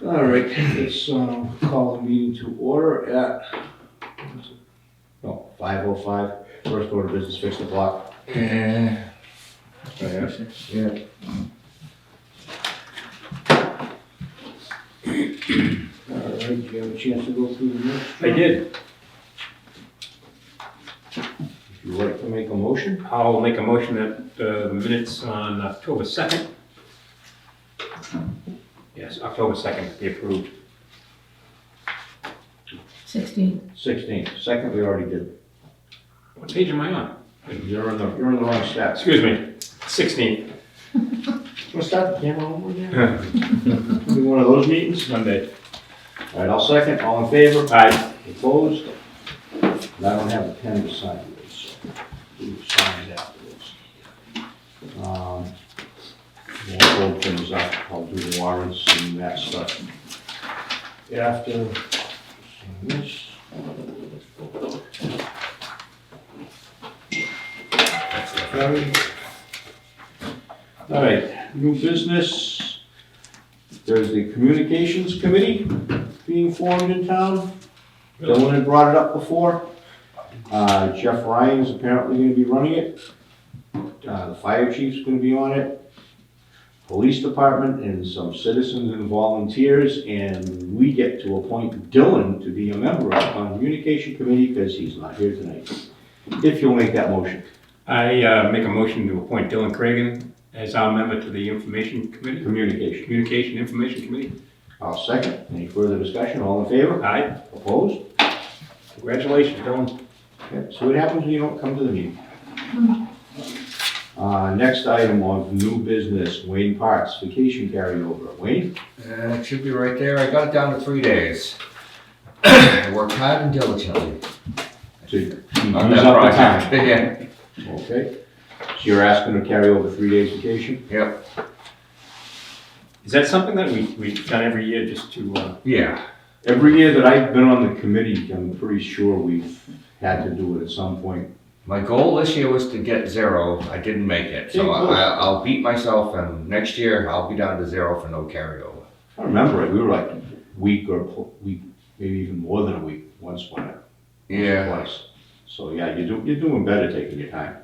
All right, let's call the meeting to order at 5:05. First order of business, fix the clock. Yeah. Yeah. All right, did you have a chance to go through the minutes? I did. If you'd like to make a motion. I'll make a motion that the minutes on October 2nd. Yes, October 2nd be approved. 16. 16. Second, we already did. What page am I on? You're in the wrong stats. Excuse me, 16th, Wanna start the camera over again? Do one of those meetings? Monday. All right, I'll second. All in favor? Aye. Opposed? And I don't have a pen to sign this, so we will sign it afterwards. We'll hold things up. I'll do the warrants and that stuff. After sign this. Okay. All right, new business. There's the communications committee being formed in town. Dylan had brought it up before. Jeff Ryan's apparently gonna be running it. The fire chief's gonna be on it. Police department and some citizens and volunteers, and we get to appoint Dylan to be a member of the communication committee because he's not here tonight. If you'll make that motion. I make a motion to appoint Dylan Cragen as our member to the Information Committee, Communication. Communication Information Committee. I'll second. Any further discussion? All in favor? Aye. Opposed? Congratulations, Dylan. Okay, so what happens when you don't come to the meeting? Next item on new business, Wayne Parks, vacation carryover. Wayne? It should be right there. I got it down to 3 days. I worked hard and diligently So you on use that up the time. project. Yeah. Okay. So you're asking to carry over 3 days vacation? Yep. Is that something that we've done every year just to, Yeah. Every year that I've been on the committee, I'm pretty sure we've had to do it at some point. My goal this year was to get 0. I didn't make it, so Yeah, cool. I'll beat myself, and next year I'll be down to 0 for no carryover. I remember it, we were like a week, maybe even more than a week, once when it, Yeah. twice. So yeah, you're doing better taking your time.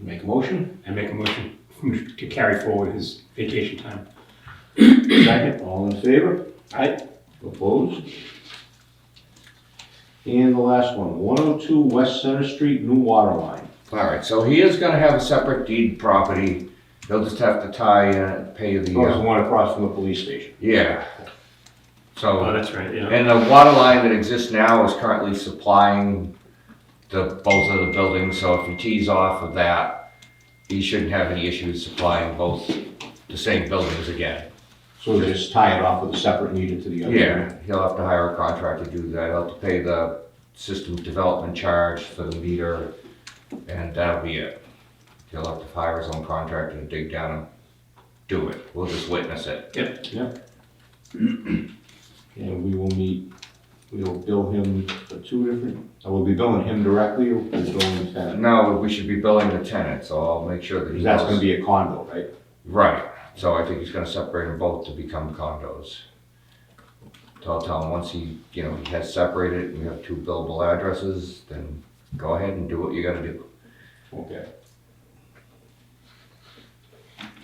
Make a motion? I make a motion to carry forward his vacation time. Second, all in favor? Aye. Opposed? And the last one, 102 West Center Street, new water line. All right, so he is gonna have a separate deed property. He'll just have to tie in and pay the, Oh, it's the one across from the police station. yeah. Oh, So, that's right, yeah. and the water line that exists now is currently supplying both of the buildings, so if he tees off of that, he shouldn't have any issues supplying both the same buildings again. So just tie it off with a separate meter to the other. Yeah, he'll have to hire a contractor to do that. He'll have to pay the system development charge for the meter, and that'll be it. He'll have to hire his own contractor to dig down and do it. We'll just witness it. Yep. And we will we'll bill him for 2 different, we'll be billing him directly or we'll bill him the tenant? No, we should be billing the tenant, so I'll make sure that he Because that's knows. gonna be a condo, right? Right, so I think he's gonna separate them both to become condos. So I'll tell him once he has separated, and we have 2 billable addresses, then go ahead and do what you gotta do. Okay.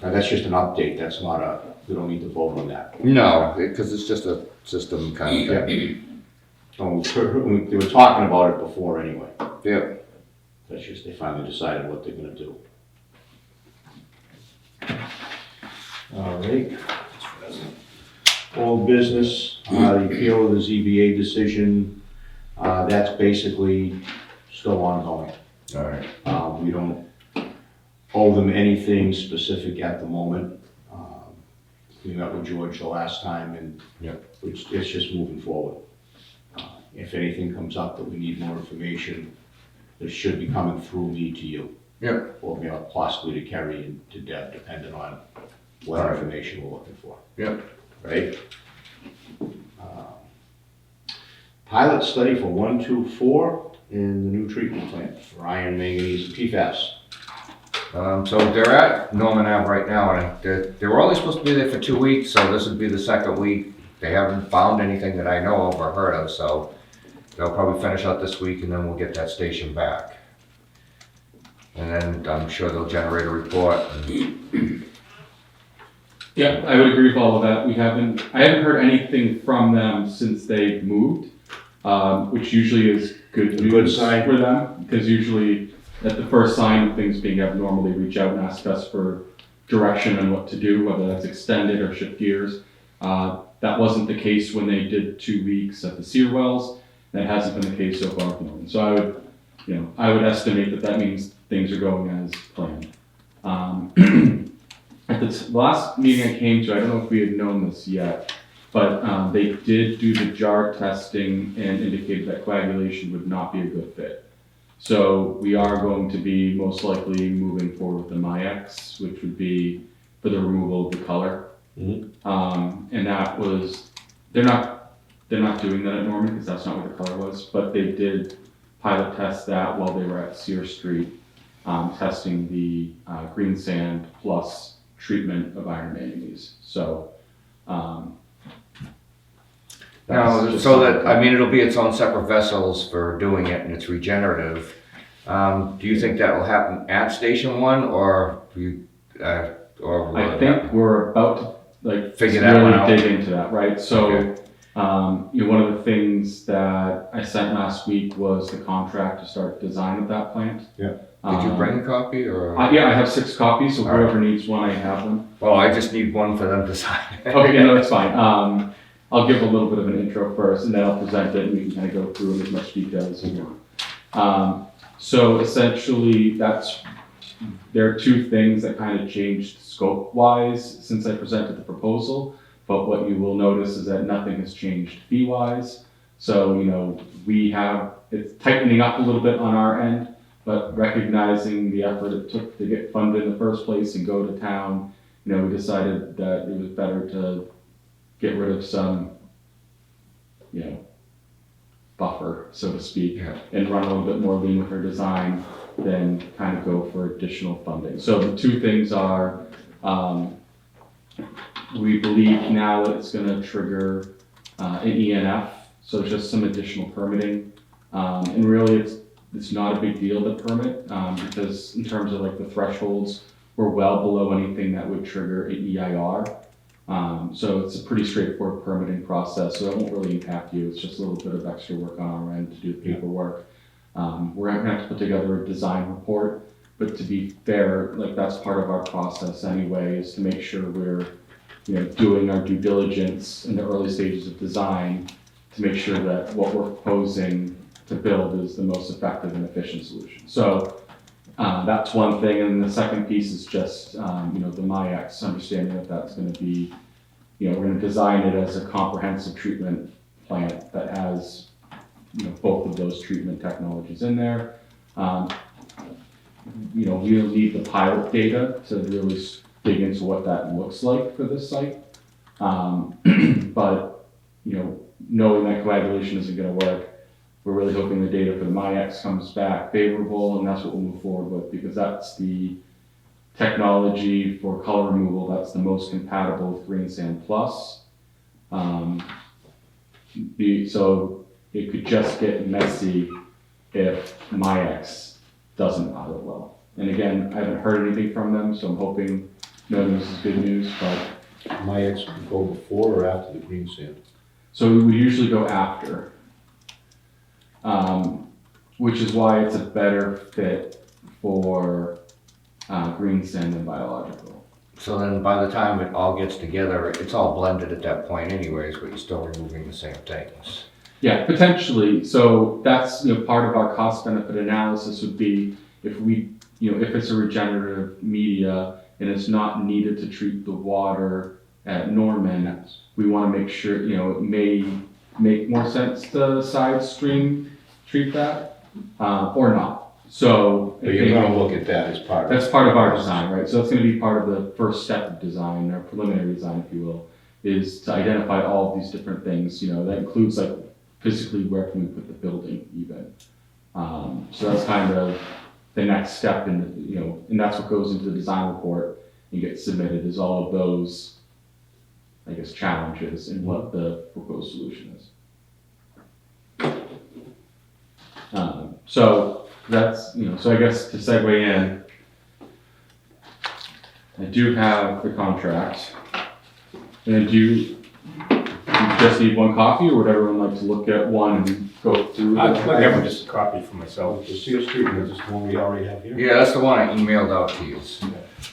Now, that's just an update, that's not we don't need to vote on that. No, because it's just a system kind of thing. Oh, they were talking about it before anyway. Yep. That's just, they finally decided what they're gonna do. All right. Old business, the appeal of the ZBA decision, that's basically still ongoing. All right. We don't owe them anything specific at the moment. We met with George the last time and it's just moving forward. If anything comes up that we need more information, this should be coming through me to you. Yep. Or possibly to Kerry and to Deb, depending on what Alright. information we're looking for. Yep. Right? Pilot study for 124 in the new treatment plant for iron, manganese, and PFAS. So they're at Norman Ave right now, and they were only supposed to be there for 2 weeks, so this would be the second week. They haven't found anything that I know of or heard of, so they'll probably finish out this week and then we'll get that station back. And then I'm sure they'll generate a report. Yeah, I would agree with all of that. I haven't heard anything from them since they've moved, which usually is good A news good sign. for them, because usually at the first sign of things being abnormal, they reach out and ask us for direction on what to do, whether that's extended or shift gears. That wasn't the case when they did 2 weeks at the Sear Wells. That hasn't been the case so far with Norman. So I would estimate that means things are going as planned. At the last meeting I came to, I don't know if we had known this yet, but they did do the jar testing and indicated that coagulation would not be a good fit. So we are going to be most likely moving forward with the MyX, which would be for the removal of the color. And that was, they're not doing that at Norman because that's not what the color was, but they did pilot test that while they were at Sear Street, testing the green sand plus treatment of iron manganese. So, Now, so that, I mean, it'll be its own separate vessels for doing it and it's regenerative. Do you think that will happen at Station 1 or will I it think happen? we're about to Figure that one out. dig into that, right? So, Okay. One of the things that I sent last week was the contract to start design of that plant. Yeah. Did you bring a copy or? Yeah, I have 6 copies, so All right. whoever needs one, I have them. Well, I just need one for them to sign. Okay, yeah, no, that's fine. I'll give a little bit of an intro first, and then I'll present it, and we can kind of go through it as much detail as you want. So essentially, there are 2 things that kind of changed scope-wise since I presented the proposal, but what you will notice is that nothing has changed fee-wise. So, it's tightening up a little bit on our end, but recognizing the effort it took to get funded in the first place and go to town, we decided that it was better to get rid of some, buffer, so to speak, Yeah. and run a little bit more lean with our design than kind of go for additional funding. So the 2 things are, we believe now that it's gonna trigger an ENF, so it's just some additional permitting. And really, it's not a big deal to permit, because in terms of like the thresholds, we're well below anything that would trigger an EIR. So it's a pretty straightforward permitting process, so it won't really impact you. It's just a little bit of extra work on our end to do the paperwork. We're gonna have to put together a design report, but to be fair, that's part of our process anyway, is to make sure we're, doing our due diligence in the early stages of design to make sure that what we're proposing to build is the most effective and efficient solution. So that's one thing, and the second piece is just, the MyX, understanding that that's gonna be, we're gonna design it as a comprehensive treatment plant that has, both of those treatment technologies in there. We'll need the pilot data to really dig into what that looks like for this site. But, knowing that coagulation isn't gonna work, we're really hoping the data for the MyX comes back favorable, and that's what we'll move forward with, because that's the technology for color removal that's the most compatible with Green Sand Plus. So it could just get messy if MyX doesn't pilot well. And again, I haven't heard anything from them, so I'm hoping no news is good news, but. MyX would go before or after the green sand? So we usually go after, which is why it's a better fit for green sand than biological. So then by the time it all gets together, it's all blended at that point anyways, but you're still removing the same things. Yeah, potentially. So that's, part of our cost benefit analysis would be if if it's a regenerative media and it's not needed to treat the water at Norman, we want to make sure, it may make more sense to side stream treat that, or not. So But you're gonna look at that as part of. that's part of our design, right? So that's going to be part of the first step of design, or preliminary design, if you will, is to identify all of these different things. That includes physically where can we put the building even. So that's kind of the next step in, and that's what goes into the design report and gets submitted, is all of those, I guess, challenges and what the proposed solution is. So that's, so I guess to segue in, I do have the contract. And do you just need one copy, or would everyone like to look at one and go through? I'd like to have just a copy for myself. The Seal Street, is this the one we already have here? Yeah, that's the one I emailed out to you.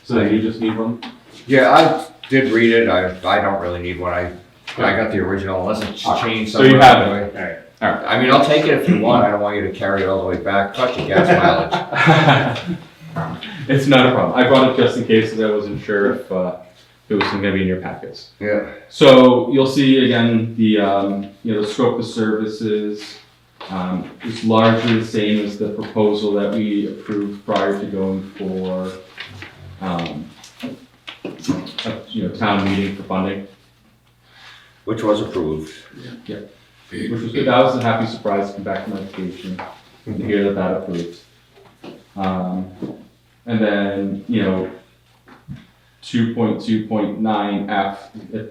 So you just need one? Yeah, I did read it. I don't really need one. I got the original unless it's changed So you somewhere. have it. Alright. All right. I mean, I'll take it if you want. I don't want you to carry it all the way back. Plus your gas mileage. It's not a problem. I brought it just in case, because I wasn't sure if it was going to be in your packets. Yeah. So you'll see again the scope of services is largely the same as the proposal that we approved prior to going for a town meeting for funding. Which was approved. Which was good. That was a happy surprise to come back from education and hear that approved. And then, 2.2.9F,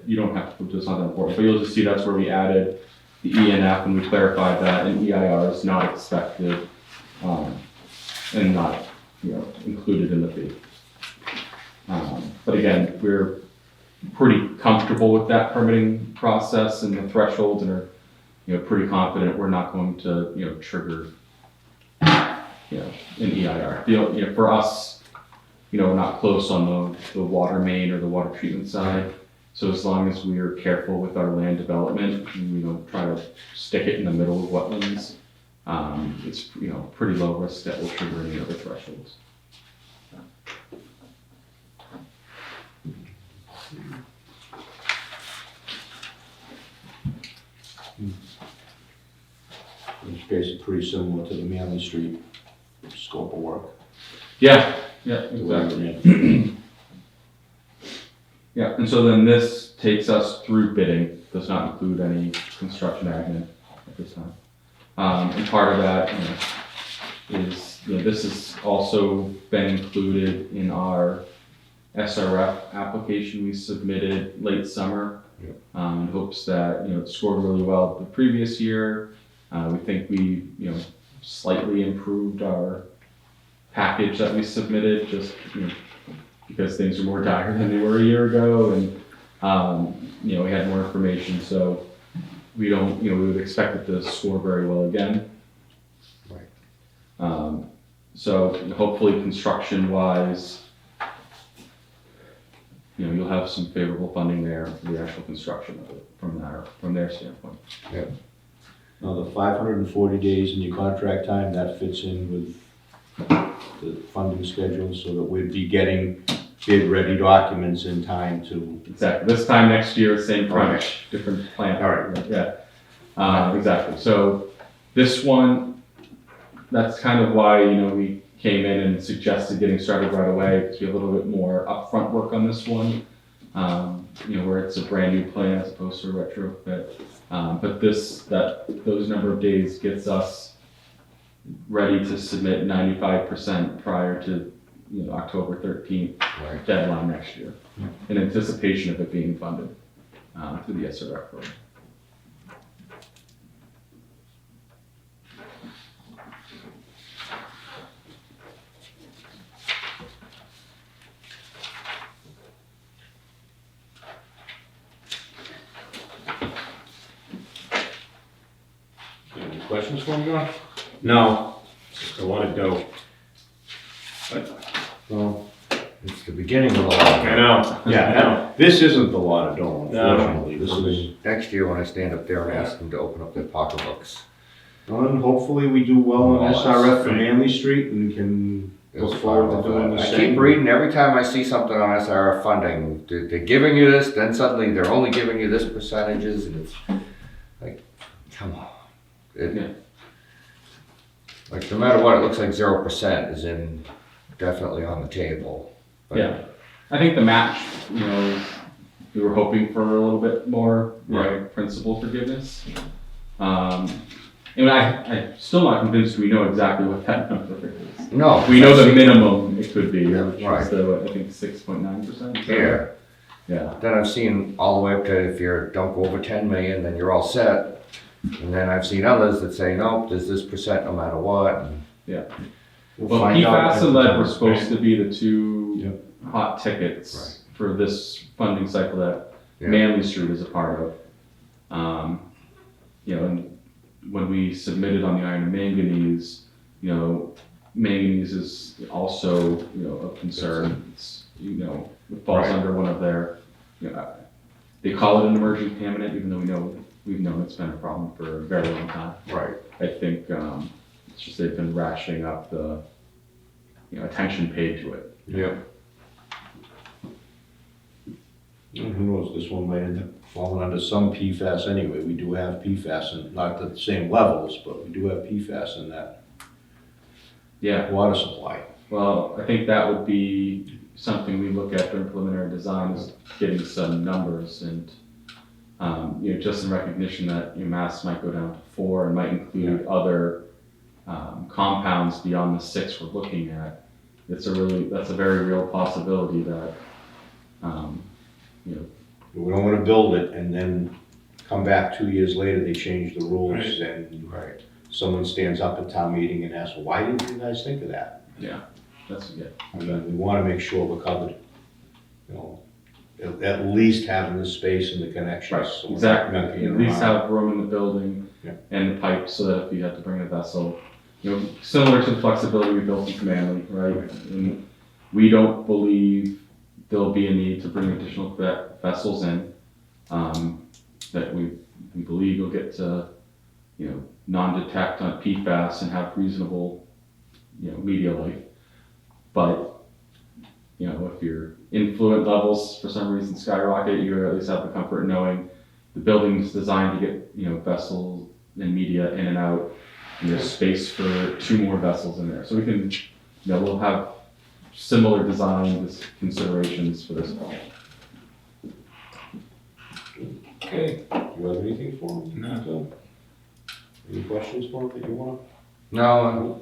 you don't have to put this on that important, but you'll just see that's where we added the E and F, and we clarified that an EIR is not expected, and not, included in the fee. But again, we're pretty comfortable with that permitting process and the thresholds, and are, pretty confident we're not going to, trigger, an EIR. For us, we're not close on the water main or the water treatment side. So as long as we are careful with our land development, and we don't try to stick it in the middle of wetlands, it's, pretty low risk that will trigger any other thresholds. In this case, it's pretty similar to the Manley Street scope of work. Yeah, exactly. Yeah, and so then this takes us through bidding, does not include any construction admin at this time. And part of that, is, this has also been included in our SRF application we submitted late summer. In hopes that, it scored really well the previous year. We think we, slightly improved our package that we submitted, just, because things are more dire than they were a year ago, and, we had more information, so we don't, we would expect it to score very well again. Right. So hopefully construction-wise, you'll have some favorable funding there for the actual construction of it from their standpoint. Yeah. Now, the 540 days in your contract time, that fits in with the funding schedule, so that we'd be getting bid-ready documents in time to... Exactly. This time next year, same crunch, Okay. different plant. All right. Yeah. Exactly. So this one, that's kind of why, we came in and suggested getting started right away, because we have a little bit more upfront work on this one, where it's a brand new plant as opposed to a retrofit. But those number of days gets us ready to submit 95% prior to, October 13th Right. deadline next year, in anticipation of it being funded through the SRF program. Any questions for me, John? No, it's just a lot of dough. No. It's the beginning of the law. I know. Yeah, no, this isn't the lot of dough, No. unfortunately. This is... Next year when I stand up there and ask them to open up their pocketbooks. And hopefully we do well on Oh, SRF for right. Manley Street, and we can look forward to doing the I same. keep reading every time I see something on SRF funding, they're giving you this, then suddenly they're only giving you this percentages, and it's like, come on. Yeah. Like, no matter what, it looks like 0% is definitely on the table. But- Yeah, I think the match, we were hoping for a little bit more, Right. principal forgiveness. And I'm still not convinced we know exactly what that number is. No. We know the minimum it could be, which Right. is the, I think, 6.9%. Yeah, Yeah. then I've seen all the way up to if you don't go over 10 million, then you're all set. And then I've seen others that say, nope, there's this percent no matter what. And Well, find out PFAS at and the lead time. were supposed to be the two hot tickets for this funding cycle that Yeah. Manley Street is a part of. And when we submitted on the iron and manganese, manganese is also, of concern. It's, it falls Right. under one of their, they call it an emerging contaminant, even though we've known it's been a problem for a very long time. Right. I think, it's just they've been ratcheting up the, attention paid to it. Yep. And who knows, this one might end up falling under some PFAS anyway. We do have PFAS, and not at the same levels, but we do have PFAS in that Yeah, water supply. well, I think that would be something we look at during preliminary design is getting some numbers and, just in recognition that your mass might go down to 4 and might include other compounds beyond the 6 we're looking at. That's a very real possibility that, We don't wanna build it and then come back 2 years later, they change the rules Right. and someone stands up at town meeting and asks, why didn't you guys think of that? that's good. I mean, we wanna make sure we're covered, at least having the space and the connections. so we're not Exactly. monkeying At least around. have room in the building Yeah. and the pipe so that if you have to bring a vessel, similar to the flexibility we built in Manley, right? And we don't believe there'll be a need to bring additional vessels in. That we believe you'll get to, non-detect on PFAS and have reasonable, media life. But, if your influent levels for some reason skyrocket, you at least have the comfort of knowing the building's designed to get, vessels and media in and out. And there's space for 2 more vessels in there. So we can, we'll have similar design considerations for this fall. Okay. Do you have anything for them? No. So, any questions for them that you wanna No,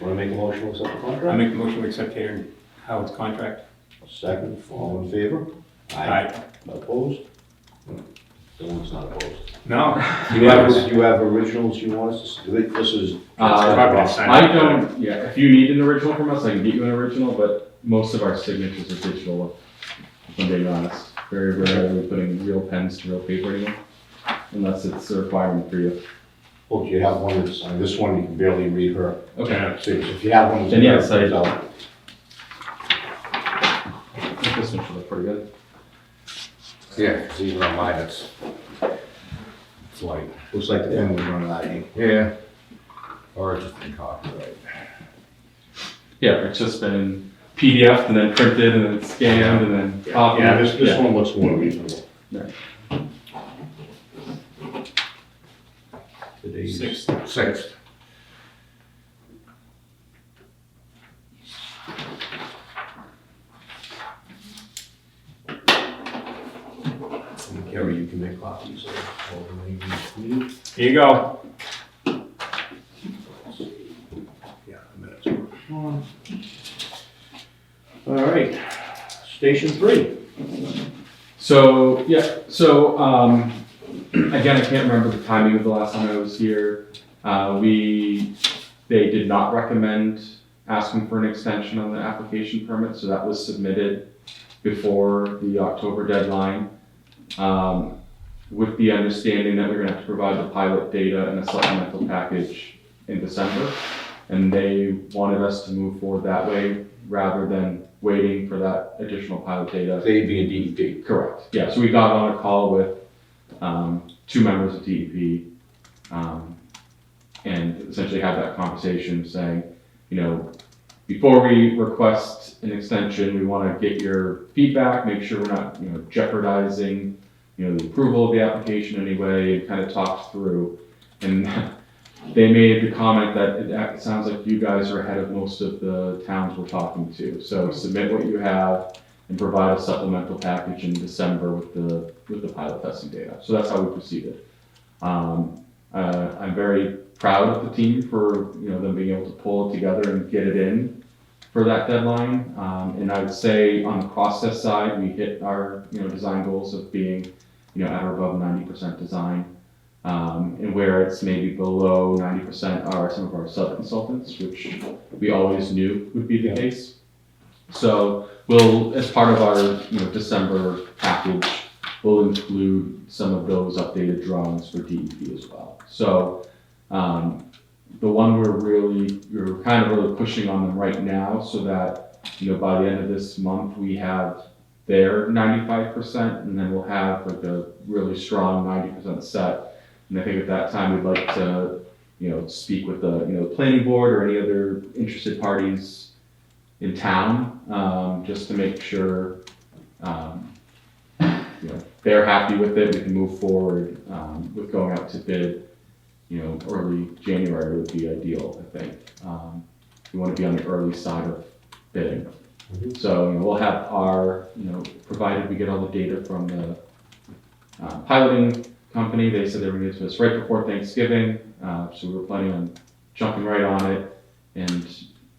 make a motion to accept the I contract? make a motion to accept Aaron Howard's contract. Second, all in favor? Aye. Opposed? The one's not opposed. No. Do you have originals you want us to, this is. Probably sign I it. don't, if you need an original from us, I can get you an original, but most of our signatures are digital, if I'm being honest. Very rarely are we putting real pens to real paper anymore, unless it's a requirement for you. Well, do you have one that's, this one you can barely read her. Okay. So if you have one. Then yes, I do. I think this one should look pretty good. yeah, 'cause even on mine, it's light. Looks like the pen was running out of ink. Yeah. Or just in copyright. Yeah, it's just been PDF and then printed and then scanned and then copied. Yeah, this one looks more reasonable. Right. Today's 6th. Gary, you can make copies of all the names you need. Here you go. Yeah, a minute's worth. All right, Station 3. So, again, I can't remember the timing of the last time I was here. They did not recommend asking for an extension on the application permit, so that was submitted before the October deadline. With the understanding that we're gonna have to provide the pilot data and a supplemental package in December. And they wanted us to move forward that way rather than waiting for that additional pilot data. They being DEP. Correct, yeah, so we got on a call with 2 members of DEP and essentially had that conversation saying, before we request an extension, we want to get your feedback, make sure we're not, jeopardizing, the approval of the application anyway, and kind of talked through. And they made the comment that it sounds like you guys are ahead of most of the towns we're talking to. So submit what you have and provide a supplemental package in December with the pilot testing data. So that's how we proceeded. I'm very proud of the team for, them being able to pull it together and get it in for that deadline. And I would say on the process side, we hit our, design goals of being, at or above 90% design. And where it's maybe below 90% are some of our sub-consultants, which we always knew would be the case. So we'll, as part of our, December package, we'll include some of those updated drawings for DEP as well. So, the one we're kind of really pushing on them right now so that, by the end of this month, we have their 95%, and then we'll have like a really strong 90% set. And I think at that time, we'd like to, speak with the, planning board or any other interested parties in town, just to make sure, they're happy with it. We can move forward, with going out to bid. Early January would be ideal, I think. We want to be on the early side of bidding. Mhm. So, we'll have our, provided we get all the data from the piloting company. They said they were going to get to us right before Thanksgiving. So we were planning on jumping right on it and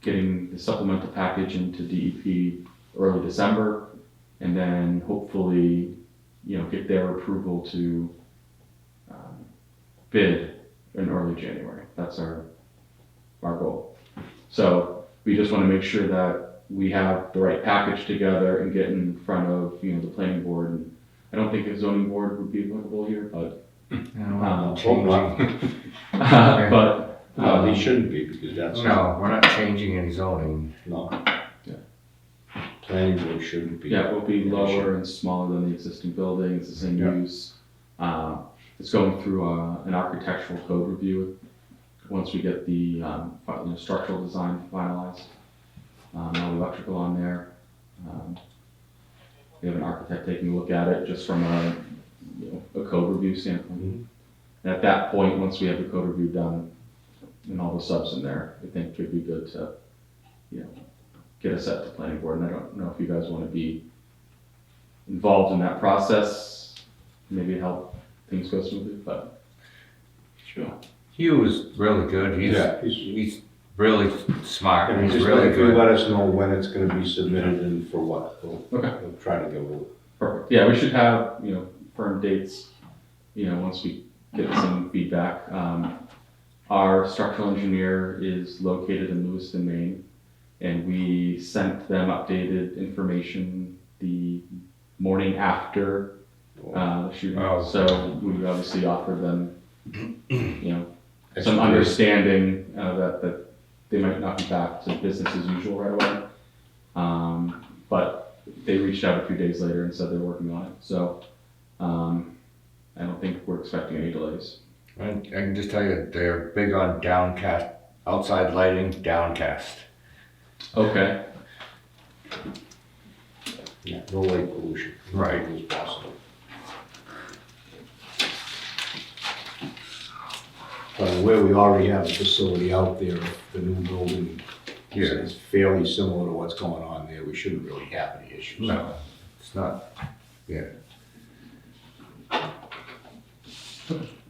getting the supplemental package into DEP early December. And then hopefully, get their approval to bid in early January. That's our goal. So we just want to make sure that we have the right package together and get in front of, the planning board. And I don't think a zoning board would be applicable here, but, Hope not. but, No, they shouldn't be, because that's. No, we're not changing any zoning. No. Yeah. Planning board shouldn't be. yeah, it will be lower and smaller than the existing building. It's the same Yeah. use. It's going through an architectural code review once we get the structural design finalized. All the electrical on there. We have an architect taking a look at it just from a code review standpoint. Mhm. And at that point, once we have the code review done and all the subs in there, I think it'd be good to, get a set to planning board. And I don't know if you guys want to be involved in that process, maybe help things go smoothly, but. Sure. Hugh was really good. Yeah, He's really smart. And He's just really if you good. let us know when it's gonna be submitted and for what, Okay. we'll try to get a little. Perfect. Yeah, we should have, firm dates, once we get some feedback. Our structural engineer is located in Lewiston, Maine, and we sent them updated information the morning after the shooting. Oh. So we obviously offered them, some understanding that they might not be back to business as usual right away. But they reached out a few days later and said they're working on it. So I don't think we're expecting any delays. I can just tell you, they're big on downcast, outside lighting, downcast. Okay. Yeah, no light pollution. Right. As possible. But where we already have a facility out there, the new building Yeah. is fairly similar to what's going on there, we shouldn't really have any issues. No, it's not. Yeah.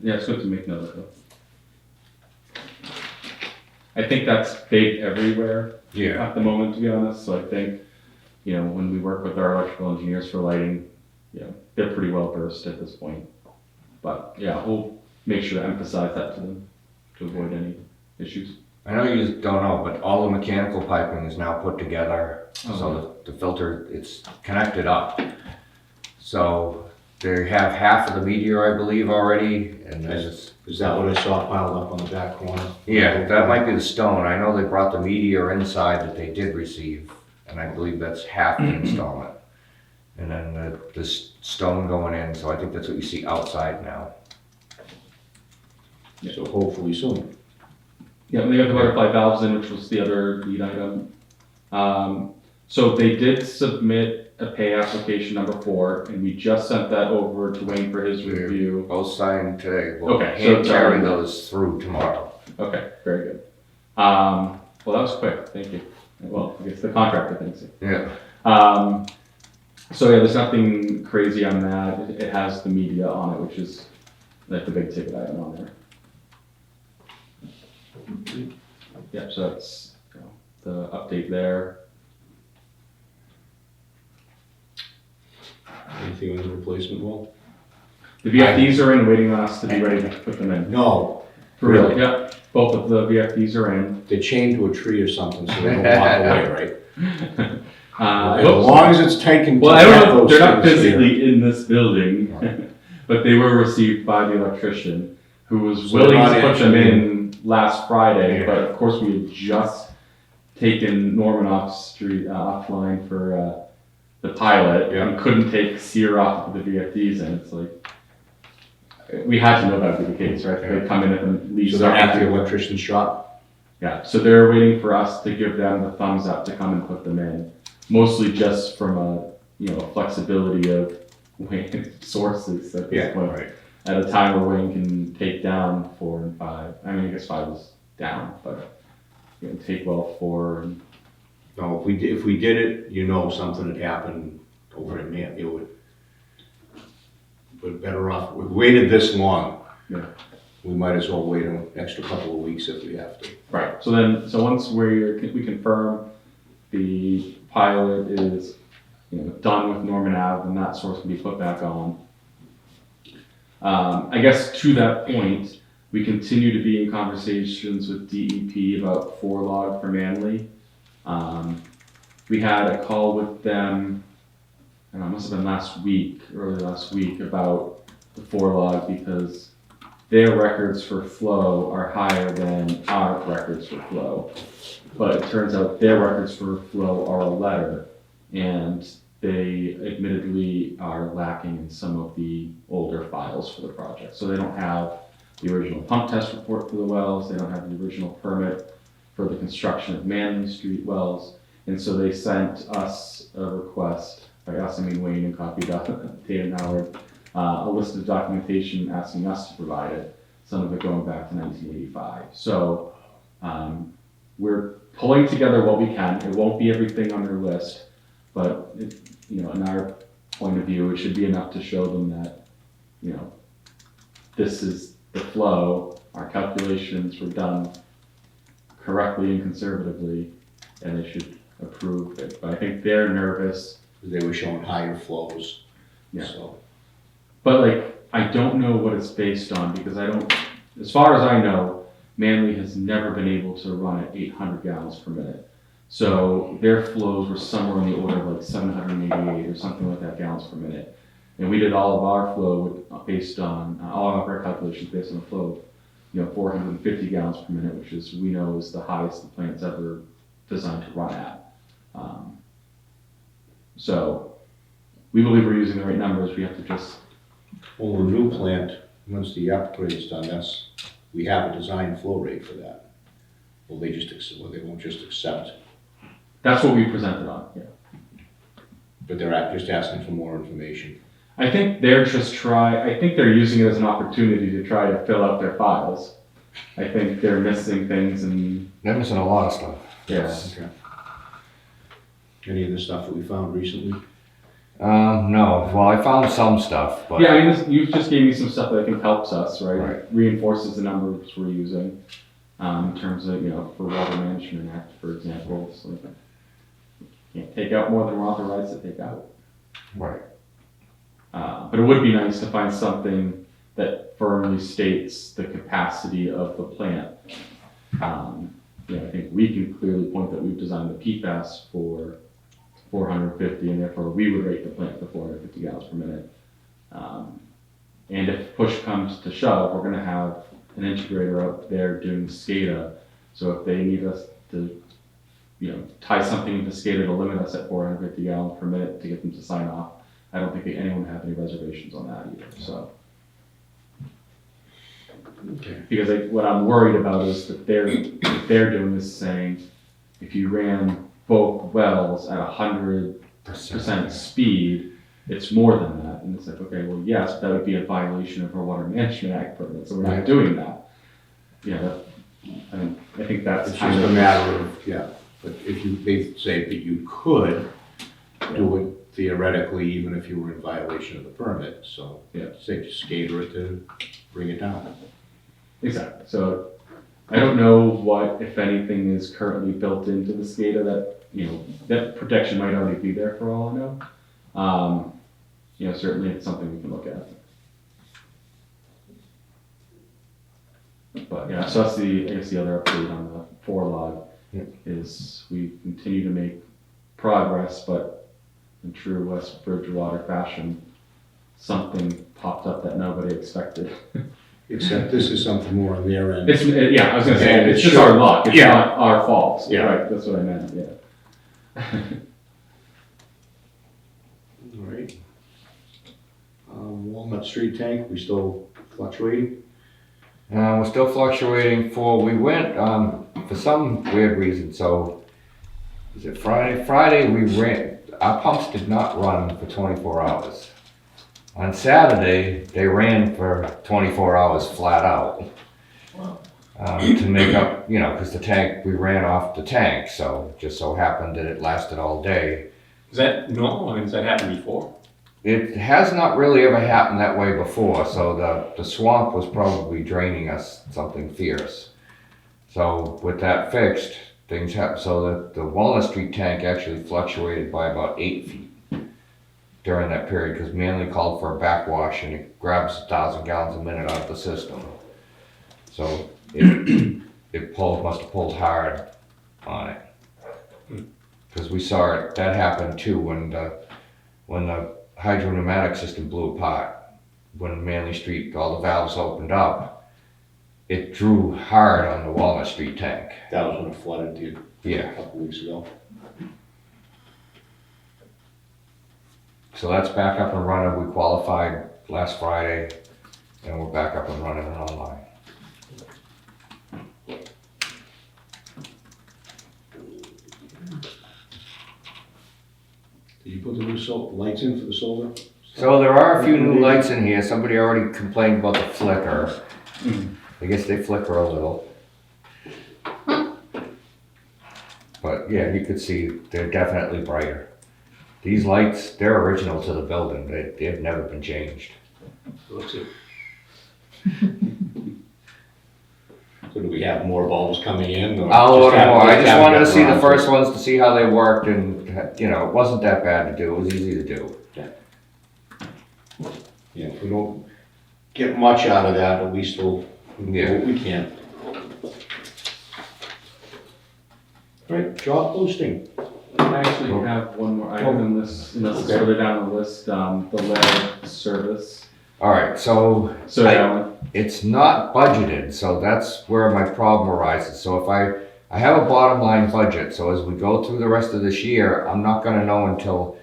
Yeah, it's good to make note of it. I think that's big everywhere Yeah. at the moment, to be honest. So I think, when we work with our electrical engineers for lighting, they're pretty well versed at this point. But yeah, we'll make sure to emphasize that to them to avoid any issues. I know you don't know, but all the mechanical piping is now put together, Oh, so the filter, it's connected up. So they have half of the meteor, I believe, already, and then it's, Is that what I saw piled up on the back corner? yeah, that might be the stone. I know they brought the meteor inside that they did receive, and I believe that's half the installment. And then the stone going in, so I think that's what you see outside now. So hopefully soon. Yeah, they got the butterfly valves in, which was the other lead item. So they did submit a pay application number 4, and we just sent that over to Wayne for his review. Both signed today. We'll Okay, so hand it's carry already- those through tomorrow. Okay, very good. Well, that was quick, thank you. Well, I guess the contractor thinks it. Yeah. So yeah, there's nothing crazy on that. It has the media on it, which is like the big ticket item on there. yeah, so that's, you know, the update there. Anything on the replacement wall? The VFDs are in, waiting on us to be ready to put them in. No, For real, yeah, both of the VFDs are in. they're chained to a tree or something, so they don't walk away, right? As Well, long as it's taken. I don't know, they're not things here. physically in this building, but they were received by the electrician, who was So they're willing not to put them actually in last Friday, Yeah. but of course we had just taken Norman offline for the pilot, Yeah. and couldn't take Sear off of the VFDs, and it's like, we had to know that would be the case, right? They'd come in at the least. So they're at the electrician's shop? Yeah, so they're waiting for us to give them the thumbs up to come and put them in, mostly just from a, you know, flexibility of Wayne sources at this point. Right. At a time where Wayne can take down 4 and 5. I mean, I guess 5 is down, but you can take well 4 and No, if we did it, you know something had happened over at Man, it would. We're better off, we've waited this long. Yeah. We might as well wait an extra couple of weeks if we have to. right. So once we confirm the pilot is, you know, done with Norman Ave, and that source can be put back on. I guess to that point, we continue to be in conversations with DEP about 4 log for Manly. We had a call with them, and it must have been early last week, about the 4 log because their records for flow are higher than our records for flow. But it turns out their records for flow are a letter, and they admittedly are lacking in some of the older files for the project. So they don't have the original pump test report for the wells, they don't have the original permit for the construction of Manley Street wells, and so they sent us a request, by us I mean Wayne and copied up Dana and Howard, a list of documentation asking us to provide it, some of it going back to 1985. So we're pulling together what we can. It won't be everything on their list, but it, you know, in our point of view, it should be enough to show them that, you know, this is the flow, our calculations were done correctly and conservatively, and they should approve it. But I think they're nervous. They were showing higher flows. Yeah. So, But like, I don't know what it's based on because as far as I know, Manley has never been able to run at 800 gallons per minute. So their flows were somewhere in the order of like 788 or something like that gallons per minute. And we did all of our flow based on, all of our calculations based on the flow, you know, 450 gallons per minute, which is, we know is the highest the plant's ever designed to run at. So we believe we're using the right numbers. We have to just. well, the new plant, once the upgrade's done, we have a design flow rate for that. Well, they won't just accept, That's what we presented on, yeah. but they're just asking for more information. I think they're they're using it as an opportunity to try to fill out their files. I think they're missing things and. They're missing a lot of stuff. Yes. Okay. Any of the stuff that we found recently? No, well, I found some stuff, but. Yeah, I mean, you just gave me some stuff that I think helps us, right? Right. Reinforces the numbers we're using, in terms of, you know, for Water Management Act, for example, it's like, you can't take out more than we're authorized to take out. Right. But it would be nice to find something that firmly states the capacity of the plant. You know, I think we can clearly point that we've designed the PFAS for 450, and therefore we would rate the plant for 450 gallons per minute. And if push comes to shove, we're going to have an integrator up there doing SCADA. So if they need us to, you know, tie something into SCADA to limit us at 450 gallons per minute to get them to sign off, I don't think anyone would have any reservations on that either. So, Okay. because what I'm worried about is that what they're doing is saying, if you ran both wells at 100% speed, it's more than that. And it's like, okay, well, yes, that would be a violation of our Water Management Act permit, so we're not doing that. Yeah, I think that's It's just a matter of, yeah, but they say that you could do it theoretically, even if you were in violation of the permit, so. Yeah. Say, just skater it to bring it down. Exactly. So I don't know what, if anything, is currently built into the SCADA that, that protection might already be there for all I know. Certainly it's something we can look at. But yeah, so that's I guess the other update on the 4 log is we continue to make progress, but in true West Bridgewater fashion, something popped up that nobody expected. Except this is something more on their end. I was gonna say, And it's it just should- our luck, it's yeah. not our fault. Yeah. Right, that's what I meant, yeah. All right. Walnut Street tank, we still fluctuating? We're still fluctuating we went, for some weird reason, so, is it Friday? Friday we ran, our pumps did not run for 24 hours. On Saturday, they ran for 24 hours flat out. To make up, because the tank, we ran off the tank, so just so happened that it lasted all day. Is that normal? I mean, has that happened before? It has not really ever happened that way before, so the swamp was probably draining us something fierce. So with that fixed, things happened, so that the Walnut Street tank actually fluctuated by about 8 feet during that period, because Manley called for a backwash and it grabs 1,000 gallons a minute out of the system. So it must have pulled hard on it. Because we saw it, that happened too when the hydro-pneumatic system blew apart. When Manley Street, all the valves opened up, it drew hard on the Walnut Street tank. That was when it flooded a Yeah, couple weeks ago. so that's back up and running. We qualified last Friday and we're back up and running and online. Did you put the new lights in for the solar? So there are a few new lights in here. Somebody already complained about the flicker. I guess they flicker a little. But yeah, you could see they're definitely brighter. These lights, they're original to the building. They've never been changed. Looks it. So do we have more bulbs coming in? Or I'll order haven't- more. I just haven't wanted to gotten see the around first it? ones to see how they worked, and it wasn't that bad to do. It was easy to do. Yeah, if we don't get much out of that, at least we'll do Yeah. what we can. All right, job posting. I actually have one more item in this, unless it's further down the list, the lead service. All right, so So, Alan, it's not budgeted, so that's where my problem arises. So if I have a bottom line budget, so as we go through the rest of this year, I'm not gonna know until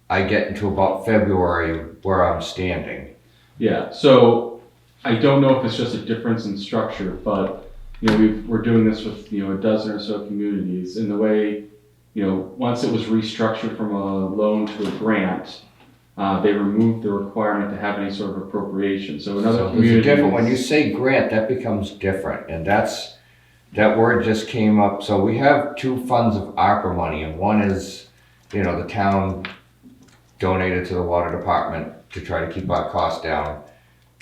I get into about February where I'm standing. yeah, so I don't know if it's just a difference in structure, but, we're doing this with, a dozen or so communities, and the way, once it was restructured from a loan to a grant, they removed the requirement to have any sort of appropriation, so in other So there's a communities. different, when you say grant, that becomes different, and that word just came up. So we have 2 funds of ARPA money, and one is, the town donated to the water department to try to keep our costs down,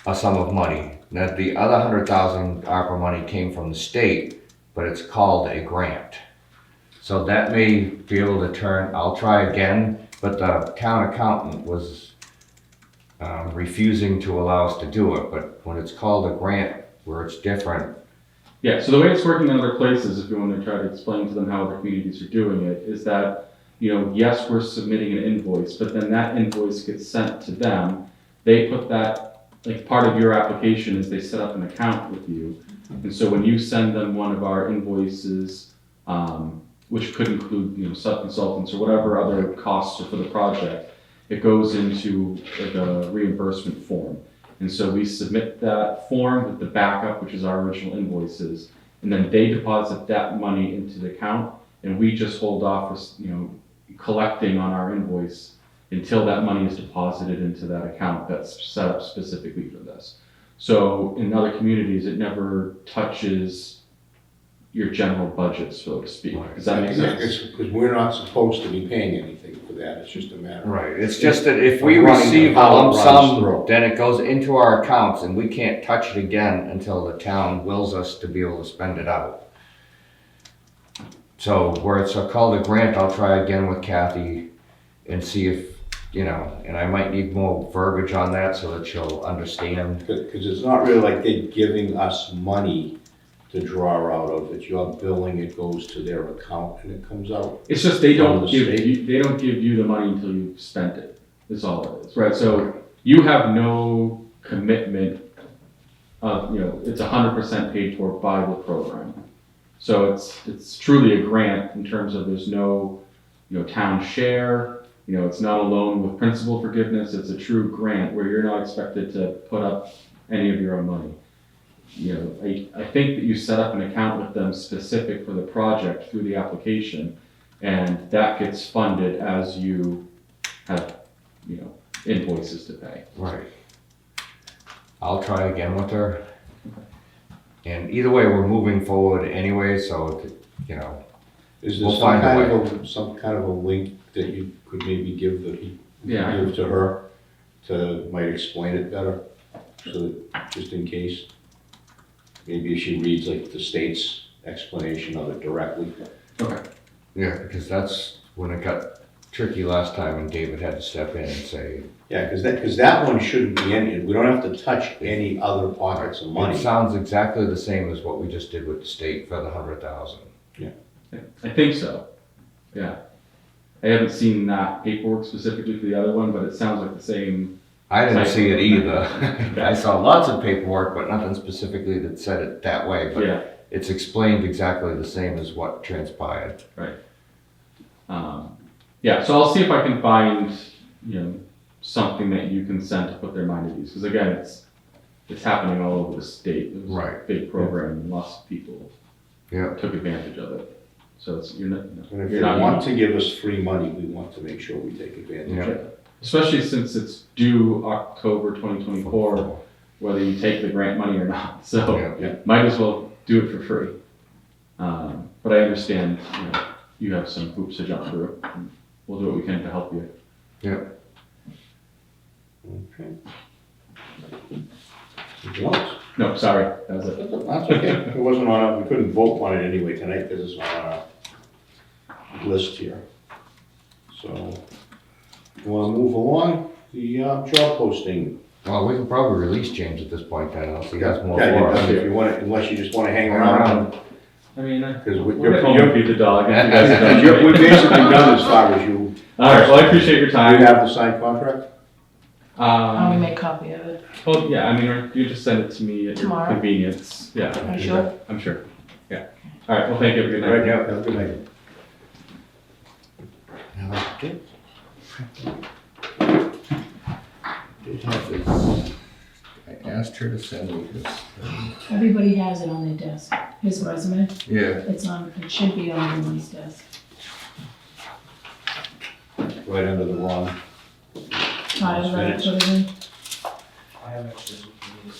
a sum of money. Now, the other 100,000 ARPA money came from the state, but it's called a grant. So that may be able to I'll try again, but the town accountant was refusing to allow us to do it, but when it's called a grant, where it's different. Yeah, so the way it's working in other places, if you want to try to explain to them how other communities are doing it, is that, yes, we're submitting an invoice, but then that invoice gets sent to them. They put that, like part of your application is they set up an account with you. And so when you send them one of our invoices, which could include, sub-consultants or whatever other costs are for the project, it goes into like a reimbursement form. And so we submit that form with the backup, which is our original invoices, and then they deposit that money into the account, and we just hold off, collecting on our invoice until that money is deposited into that account that's set up specifically for this. So in other communities, it never touches your general budget, so to speak. Does that make sense? Because we're not supposed to be paying anything for for that, it's just a matter. Right, it's just that if we Running receive a how it lump runs sum, through. then it goes into our accounts and we can't touch it again until the town wills us to be able to spend it out. So where it's called a grant, I'll try again with Kathy and see if, and I might need more verbiage on that so that she'll understand. Because it's not really like they're giving us money to draw out of, it's your billing, it goes to their account and it comes out. It's just they From don't the give state. you, they don't give you the money until you've spent it, is all it is, right? So you have no commitment of, it's 100% paid for by the program. So it's truly a grant in terms of there's no, town share, it's not a loan with principal forgiveness, it's a true grant where you're not expected to put up any of your own money. I think that you set up an account with them specific for the project through the application, and that gets funded as you have, invoices to pay. Right. I'll try again with her. And either way, we're moving forward anyway, so, Is there We'll some find a some kind of a link that you could maybe give Yeah. give to her might explain it better? So that, just in case, maybe if she reads like the state's explanation of it directly. Okay. yeah, because that's when it got tricky last time and David had to step in and say, Yeah, because that one shouldn't be any, we don't have to touch any other pockets of it money. sounds exactly the same as what we just did with the state for the 100,000. I think so, yeah. I haven't seen that paperwork specifically for the other one, but it sounds like the same. I didn't see it either. Okay. I saw lots of paperwork, but nothing specifically that said it that way, but Yeah, it's explained exactly the same as what transpired. yeah, so I'll see if I can find, something that you can send to put their mind at ease, because again, it's happening all over the state. It was a Right. big program and lots of people Yeah. took advantage of it. So you're not, And if you're they not want to give us free money, we want to make sure we take advantage of Yeah. it. especially since it's due October 2024, whether you take the grant money or not. So Yeah. might as well do it for free. But I understand, you have some hoops to jump through. And we'll do what we can to help you. Okay. Anything else? No, sorry, that was it. That's okay. It wasn't on, we couldn't vote on it anyway tonight because it's not on our list here. So, you want to move along? The job posting. Well, we can probably release James at this point then, unless he has more Yeah, for us. if you want, unless you just want to hang around. I mean, Because we're going to feed the dog. we're basically done as far as you. All right, well, I appreciate your Do time. you have the signed contract? I'll make a copy of it. Well, yeah, I mean, or you just send it to me at your Tomorrow? convenience. Yeah. Are you sure? I'm sure. Yeah. All right, well, thank you. Have a good All night. right, yeah, have a good night. Did have this- I asked her to send me this. Everybody has it on their desk. His resume, Yeah. it should be on everyone's desk. Right under the wrong. Tyler, I put it in. I have extras if you need.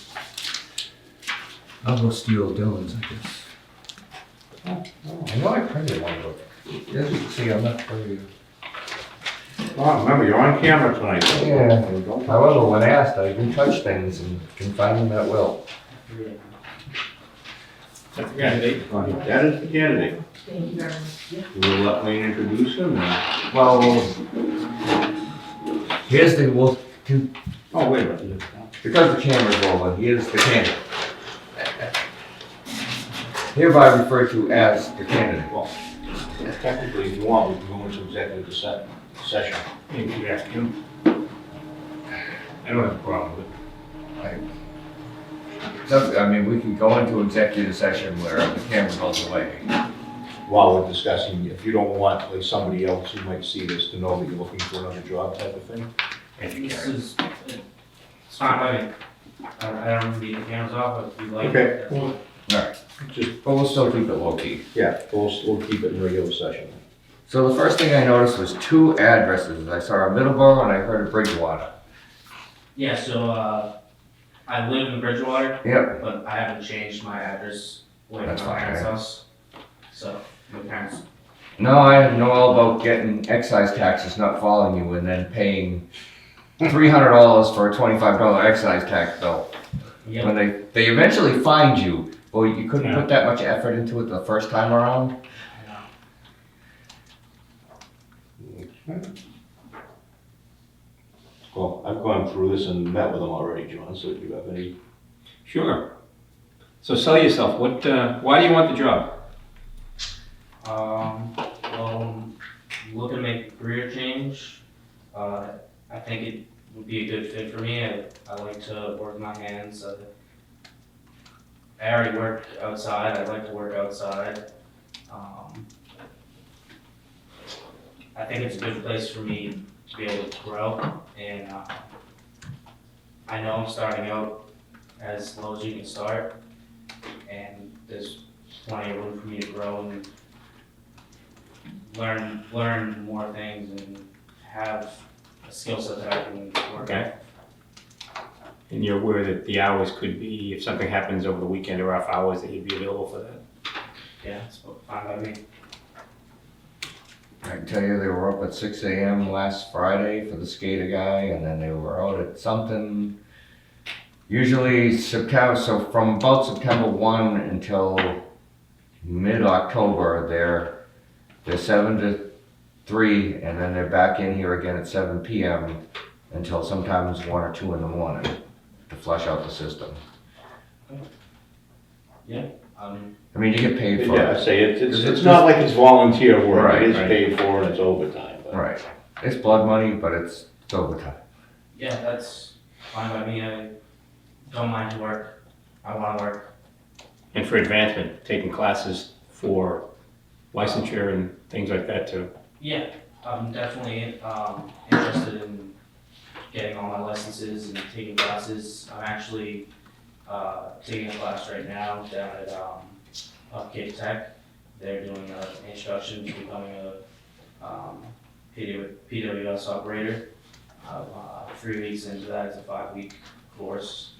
I'll go steal Dylan's, I guess. I know I printed one, but as you can see, I'm not very. Oh, remember, you're on camera tonight. so Yeah. don't- However, when asked, I do touch things and can find them at will. That's the candidate. That is the candidate. Thank you very much. We'll let Wayne introduce him. Well, here's the, Oh, wait a minute. because the camera's rolling, here's the candidate. Hereby referred to as the candidate. Well, technically, if you want, we can go into executive session. Maybe you ask him. I don't have a problem with it. I mean, we can go into executive session where the camera goes away. While we're discussing, if you don't want, like, somebody else who might see this to know that you're looking for another job type of thing. If you This care. is, it's fine, I don't need the cameras off, but if you'd like. Okay. that's fine. Alright, Just, but we'll still keep it low key. yeah, we'll keep it in regular session. So the first thing I noticed was two addresses. I saw a Middleborough and I heard a Bridgewater. Yeah, so, I live in Bridgewater, Yep. but I haven't changed my address with my That's fine. parents' house. So, my parents No, I know all about getting excise taxes not following you and then paying $300 for a $25 excise tax bill. Yep. When they eventually find you, well, you couldn't Yeah. put that much effort into it the first time around. Well, I've gone through this and met with them already, John, so do you have any? Sure. So sell yourself. What, why do you want the job? Well, I'm looking to make a career change. I think it would be a good fit for me. I like to work my hands. I already work outside. I'd like to work outside. I think it's a good place for me to be able to grow, and I know I'm starting out as low as you can start, and there's plenty of room for me to grow and learn more things and have a skill set that I can work Okay. And you're aware that the hours could be, if something happens over the weekend or off hours, that you'd be available for that? Yeah, it's fine by me. I can tell you they were up at 6 a.m. last Friday for the skater guy, and then they were out at something. Usually September, so from about September 1 until mid-October, they're 7 to 3, and then they're back in here again at 7 p.m. until sometimes 1 or 2 in the morning to flush out the system. I mean, you get paid for Yeah, I it. say it's not like it's volunteer work, Right, it is right. paid for and it's overtime, but. Right. It's blood money, but it's overtime. Yeah, that's fine by me. I don't mind to work. I want to work. And for advancement, taking classes for licensure and things like that too. Yeah, I'm definitely interested in getting all my licenses and taking classes. I'm actually taking a class right now down at Cape Tech. They're doing an introduction to becoming a PWS operator. 3 weeks into that, it's a 5-week course.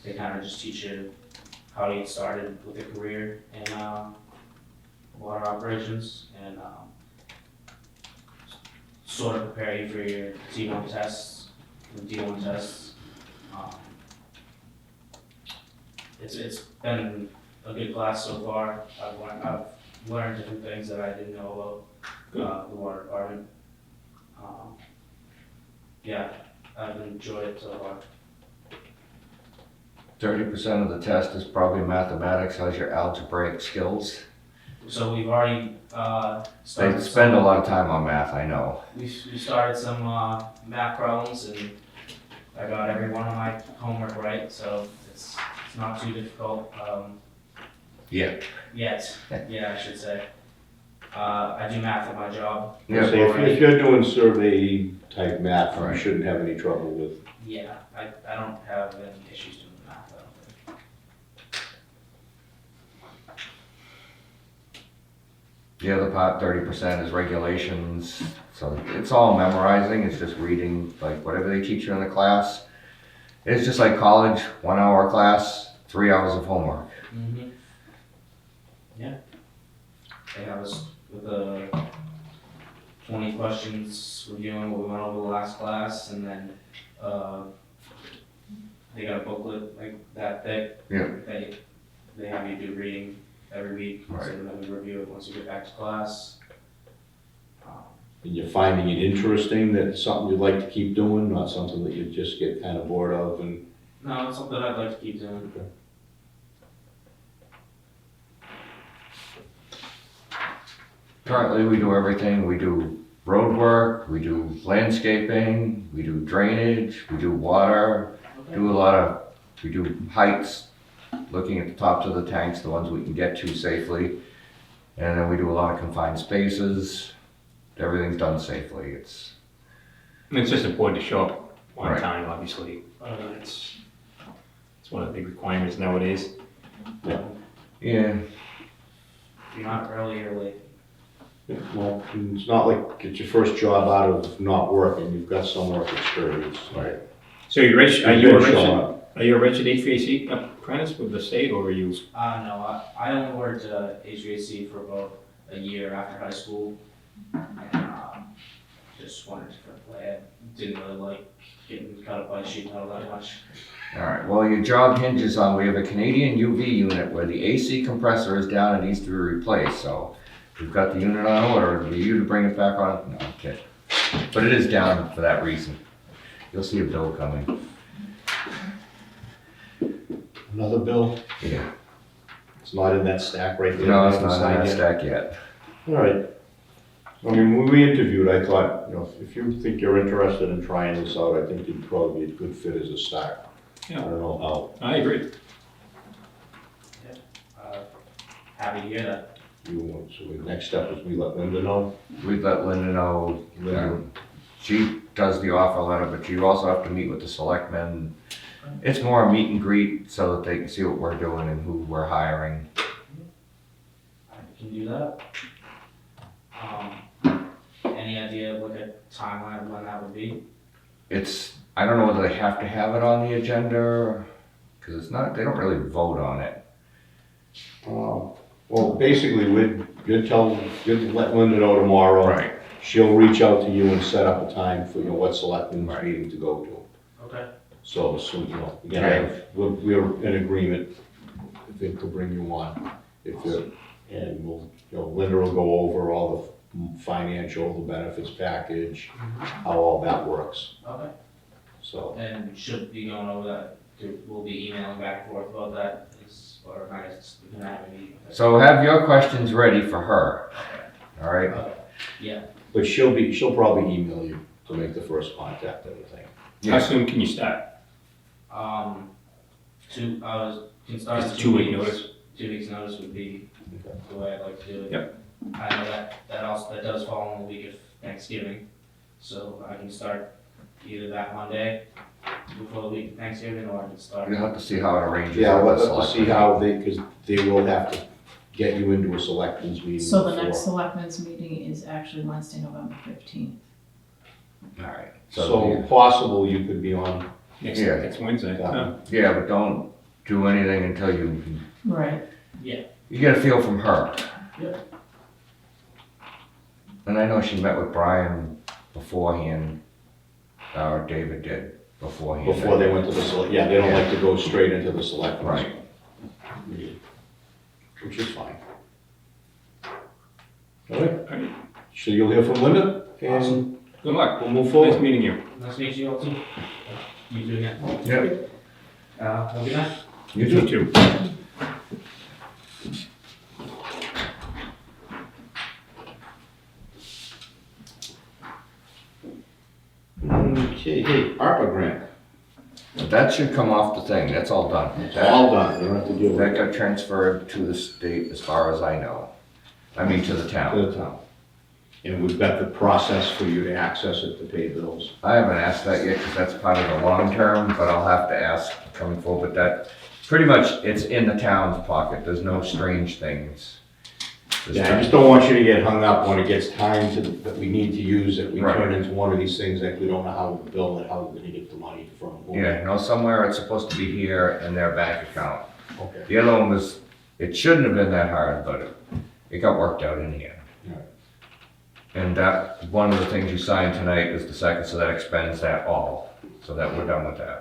They kind of just teach you how to get started with a career in water operations and sort of prepare you for your T1 tests and D1 tests. It's been a good class so far. I've learned different things that I didn't know about the water department. Yeah, I've enjoyed it so far. 30% of the test is probably mathematics, how's your algebraic skills? So we've already They started. spend a lot of time on math, I know. We started some math problems, and I got every one of my homework right, so it's not too difficult. Yeah. Yet, yeah, I should say. I do math at my job. Yeah, Say, if you're doing survey type math, you Right. shouldn't have any trouble with. Yeah, I don't have any issues doing math, I don't think. The other part, 30% is regulations, so it's all memorizing, it's just reading, like whatever they teach you in the class. It's just like college, 1 hour class, 3 hours of homework. Mm-hmm. Yeah. They have us with 20 questions reviewing what we went over the last class, and then they got a booklet like that thick. Yeah. They have you do reading every week, so Right. then we review it once you get back to class. And you're finding it interesting, that it's something you'd like to keep doing, not something that you just get kind of bored of and. No, it's something I'd like to keep doing. Currently, we do everything, we do road work, we do landscaping, we do drainage, we do water, we do heights, looking at the tops of the tanks, the ones we can get to safely. And then we do a lot of confined spaces, everything's done safely, it's, And it's just important to show up on Right. time, obviously. It's one of the big requirements nowadays. yeah. You're not early or late. Yeah, well, it's not like it's your first job out of not working, you've got some work experience. Right. So are you You're a gonna show registered, up. are you a registered HVAC apprentice with the state, or are you? No, I only worked HVAC for about a year after high school. And, just wanted to play it. Didn't really like getting cut up by a sheet metal that much. Alright, well, your job hinges on, we have a Canadian UV unit where the AC compressor is down and needs to be replaced, so we've got the unit on order, it'll be you to bring it back on, no, I'm kidding. But it is down for that reason. You'll see a bill coming. Another bill? Yeah. It's not in that stack right there? No, it's not Signed on that yet? stack yet. All right. I mean, when we interviewed, I thought, you know, if you think you're interested in trying this out, I think you'd probably be a good fit as a start. I Yeah. don't know I agree. Happy to hear that. how you want, so the next step is we let Linda know. We've let Linda know, Linda, she does the offer letter, but you also have to meet with the selectmen. It's more a meet and greet so that they can see what we're doing and who we're hiring. I can do that. Any idea what the timeline of when that would be? I don't know whether they have to have it on the agenda, because it's not, they don't really vote on it. well, basically, you'd let Linda know tomorrow. She'll reach out to you and set up a time for, you know, what selectmen's Right. meeting to go to. Okay. So, you know, again, we're in agreement, if it could bring you on, and we'll, you know, Linda will go over all the financial, the benefits package, how all that works, Okay. so. And should be going over that, we'll be emailing back and forth about that, or I guess we can have a meeting. So have your questions ready for her, Okay. all right? Okay. Yeah. But she'll probably email you to make the first contact, I would think. How soon can you start? Can start Just in 2 week weeks. notice? 2 weeks notice would be Okay. the way I'd like to do it. Yep. I know that does fall on the week of Thanksgiving, so I can start either that Monday before the week of Thanksgiving, or I can start. You'll have to see how it arranges. Yeah, with the let's see selectmen. how because they will have to get you into a selectmen's meeting So the before. next selectmen's meeting is actually Wednesday, November 15th. All right. So possible you could be on, Yeah. Next Wednesday. Yeah. Yeah, but don't do anything until you Right. get a feel from her. Yeah. And I know she met with Brian beforehand, or David did beforehand. before they went to the yeah, they don't like to go straight into the selectmen's Right. meeting, which is fine. All right, All right. so you'll hear from Linda, and Awesome. Good luck. we'll move Nice forward. meeting you. Nice to meet you all too. You too again. Yep. Have a good night. You too. Okay, hey, ARPA grant, That should come off the thing, that's all done. it's all done, you don't have to deal with That it got transferred to the state as far as I know. I mean, to the to town. the town. And we've got the process for you to access it to pay bills. I haven't asked that yet, because that's part of the long term, but I'll have to ask coming forward, but that, pretty much, it's in the town's pocket, there's no strange things. There's Yeah, I just don't want you to get hung up when it gets time that we need to use it. We Right. turn into one of these things that we don't know how to bill it, how we're gonna get the money from. Yeah, no, somewhere it's supposed to be here in their bank account. Okay. The other one was, it shouldn't have been that hard, but it got worked out in the end. Alright. And that, one of the things you signed tonight is the second, so that expends that all, so that we're done with that.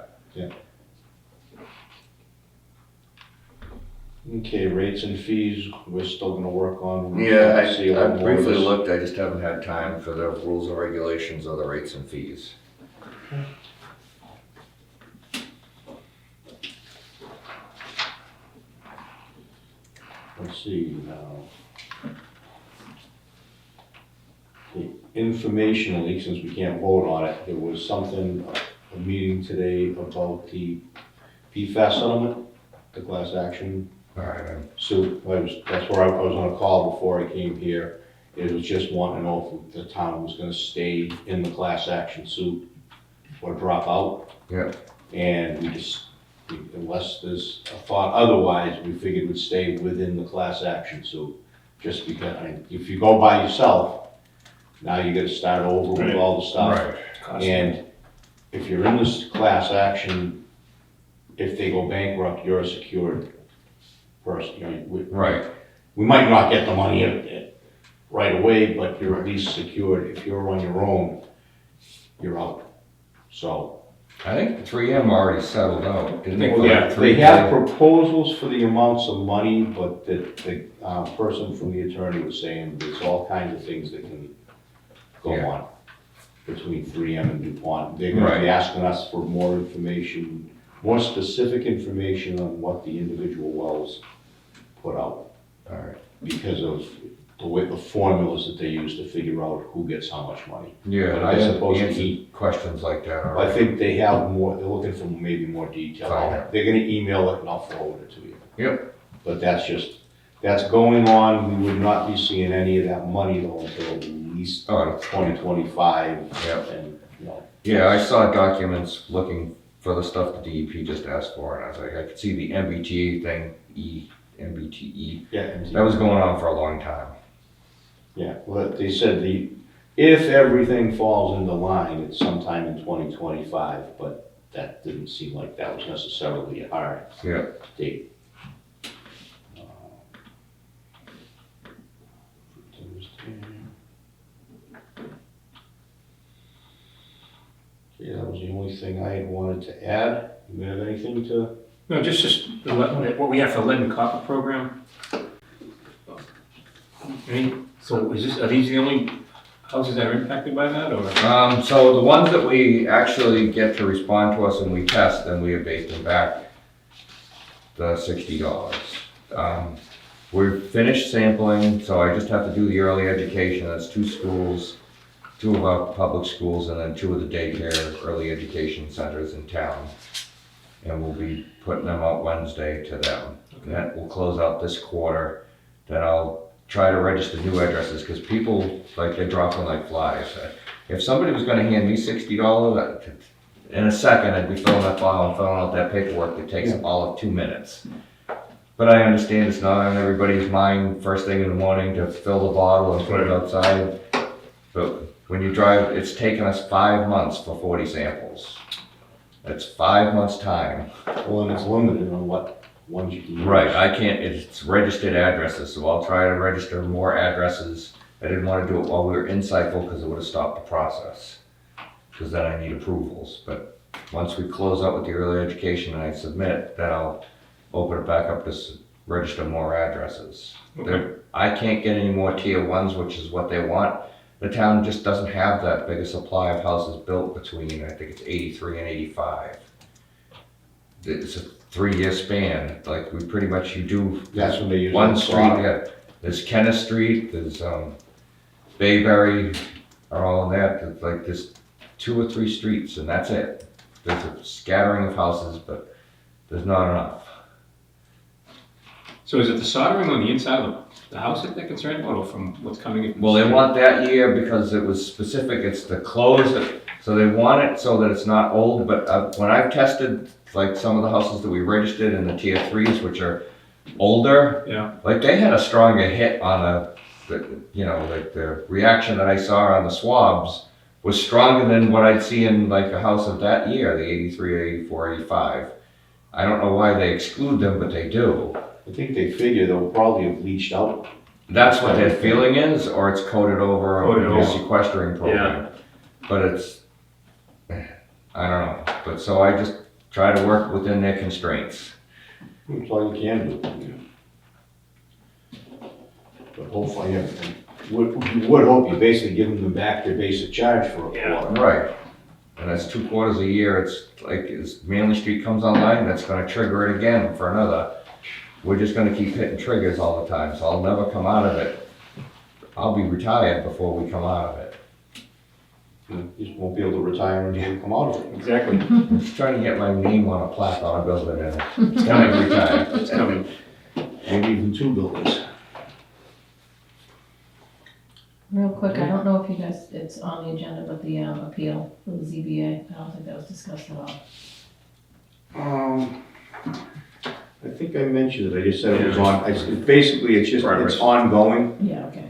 Okay, rates and fees, we're still gonna work on. Yeah, See a I lot more of briefly this. looked, I just haven't had time for the rules and regulations of the rates and fees. Let's see now. Okay, informationally, since we can't vote on it, there was something, a meeting today about the PFAS settlement, the class action Alright, suit. That's where I was on a call before I came here. It was just wanting to know if the town was gonna stay in the class action suit or drop out. Yeah. And unless there's a thought otherwise, we figured we'd stay within the class action suit. Just because, if you go by yourself, now you gotta start over with all the stuff. And if you're in this class action, if they go bankrupt, you're a secured person, you know, Right, we might not get the money right away, but you're at least secured. If you're on your own, you're out. So, I think 3M already settled out, didn't they? well, for yeah, like they 3 have days? proposals for the amounts of money, but the person from the attorney was saying there's all kinds of things that can go Yeah. on between 3M and DuPont. They're gonna Right. be asking us for more information, more specific information on what the individual wells put out, All right. because of the way, the formulas that they use to figure out who gets how much money. Yeah, But I I have suppose answered he- questions like that I already. think they have more, they're looking for maybe more detail. Fine. They're gonna email it and I'll forward it to you. Yep. But that's going on. We would not be seeing any of that money though until at least Oh, 2025. Yep. And, you know, Yeah, I saw documents looking for the stuff the DEP just asked for, and I was like, I could see the MBTA thing, MBTE. yeah, and- That was going on for a long time. yeah, well, they said if everything falls into line, it's sometime in 2025, but that didn't seem like that was necessarily a hard Yeah. date. Yeah, that was the only thing I had wanted to add. You have anything to? No, just what we have for lead and copper program. So are these the only houses that are impacted by that, or? So the ones that we actually get to respond to us and we test, then we abate them back the $60. We're finished sampling, so I just have to do the early education. That's 2 schools, 2 of our public schools, and then 2 of the daycare early education centers in town. And we'll be putting them out Wednesday to them. And that will close out this quarter. Then I'll try to register new addresses, because people, like, they're dropping like flies. If somebody was gonna hand me $60, in a second, I'd be filling that file and filling out that paperwork that takes all of 2 minutes. But I understand it's not on everybody's mind first thing in the morning to fill the bottle and put it outside. But when you drive, it's taken us 5 months for 40 samples. That's 5 months' time. Well, and it's limited on what ones you can use. Right, I can't, it's registered addresses, so I'll try to register more addresses. I didn't want to do it while we were in cycle because it would have stopped the process. Because then I need approvals, but once we close out with the early education and I submit, then I'll open it back up to register more addresses. Okay. I can't get any more tier 1s, which is what they want. The town just doesn't have that big a supply of houses built between, I think it's 83 and 85. It's a 3-year span, like we pretty much, you do That's when they use. one that street, slot. yeah. There's Kenneth Street, there's Bayberry, are all in that, there's like there's 2 or 3 streets and that's it. There's a scattering of houses, but there's not enough. So is it the soldering on the inside of the house that they're concerned about, or from what's coming in? from Well, the they street? want that year because it was specific, it's to close it, so they want it so that it's not old, but when I've tested like some of the houses that we registered in the tier 3s, which are older, Yeah, like they had a stronger hit on like the reaction that I saw on the swabs was stronger than what I'd see in like a house of that year, the 83, 84, 85. I don't know why they exclude them, but they do. I think they figure they'll probably have leached out. That's what their feeling is, or it's coated over Coated a over. sequestering program. But it's, I don't know, but so I just try to work within their constraints. That's all you can do. But hopefully, you would hope you basically give them back their basic charge for a Yeah. quarter. Right. And that's 2 quarters a year, it's like, as Manley Street comes online, that's gonna trigger it again for another. We're just gonna keep hitting triggers all the time, so I'll never come out of it. I'll be retired before we come out of it. You just won't be able to retire until you come out of it. exactly. I'm just trying to get my name on a plaque on a building and it's coming to retire. It's coming. Maybe even 2 buildings. Real quick, I don't know if you guys, it's on the agenda, but the appeal for the ZBA, I don't think that was discussed at all. I think I mentioned it, I just said it was on, basically, it's just, Progress. it's ongoing. Yeah, okay.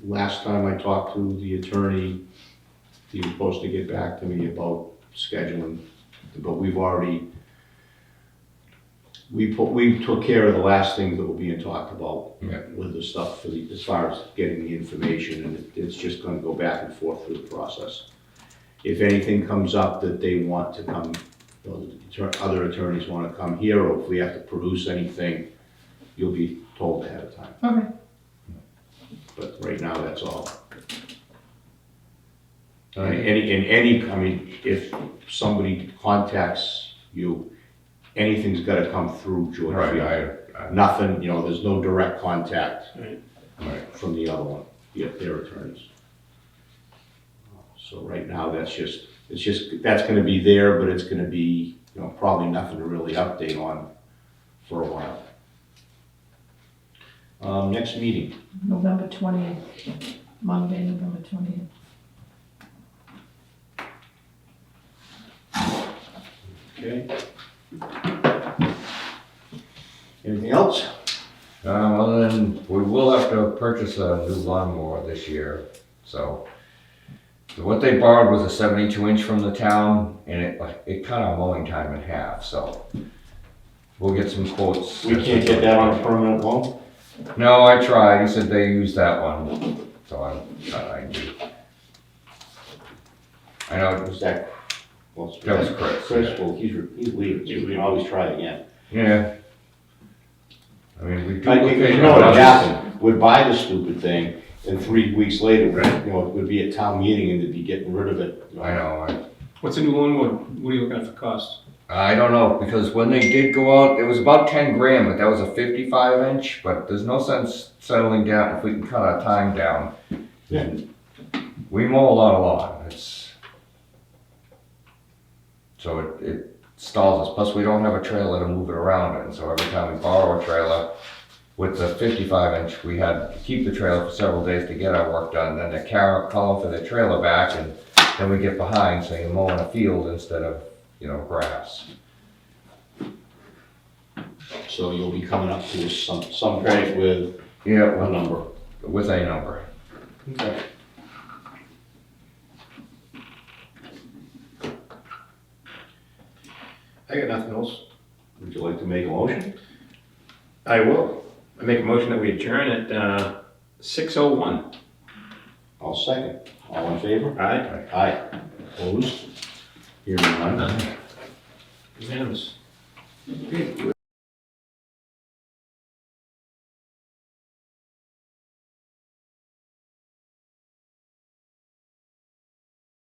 Last time I talked to the attorney, he was supposed to get back to me about scheduling, but we've already we took care of the last things that were being talked about Yeah. with the stuff as far as getting the information, and it's just gonna go back and forth through the process. If anything comes up that they want to come, other attorneys wanna come here, or if we have to produce anything, you'll be told ahead of time. Okay. But right now, that's all. Uh, I mean, if somebody contacts you, anything's gotta come through George Right, Field. Nothing, there's no direct contact right. from the other one, their attorneys. So right now, that's gonna be there, but it's gonna be, probably nothing to really update on for a while. Next meeting, November 20th, Monday, November 20th. okay? Anything else? Other than, we will have to purchase a new lawnmower this year, so. What they borrowed was a 72-inch from the town, and it cut our mowing time in half, so. We'll get some quotes. We can't get that on a permanent loan? No, I tried, he said they used that one, so I'm trying to. I know, Was that? Well, That was Chris, Chris, well, he's leaving, so we can always try again. yeah. I mean, we I think, duplicate. you know what would happen, we'd buy the stupid thing, and 3 weeks later, it would be a town meeting and they'd be getting rid of it. I know, What's a new lawnmower? What are you looking at for cost? I don't know, because when they did go out, it was about 10 grand, but that was a 55-inch, but there's no sense settling down if we can cut our time down. Yeah. We mow a lot of lawn, so it stalls us, plus we don't have a trailer to move it around in, so every time we borrow a trailer with the 55-inch, we had to keep the trailer for several days to get our work done, then they call for the trailer back, and then we get behind, so you mow in a field instead of, grass. So you'll be coming up to some point with Yeah, a number. with a number. Okay. I got nothing else. Would you like to make a motion? I will. I make a motion that we adjourn at 6:01. I'll second. All in favor? Aye. Aye. Opposed? Hearing none. Unanimous.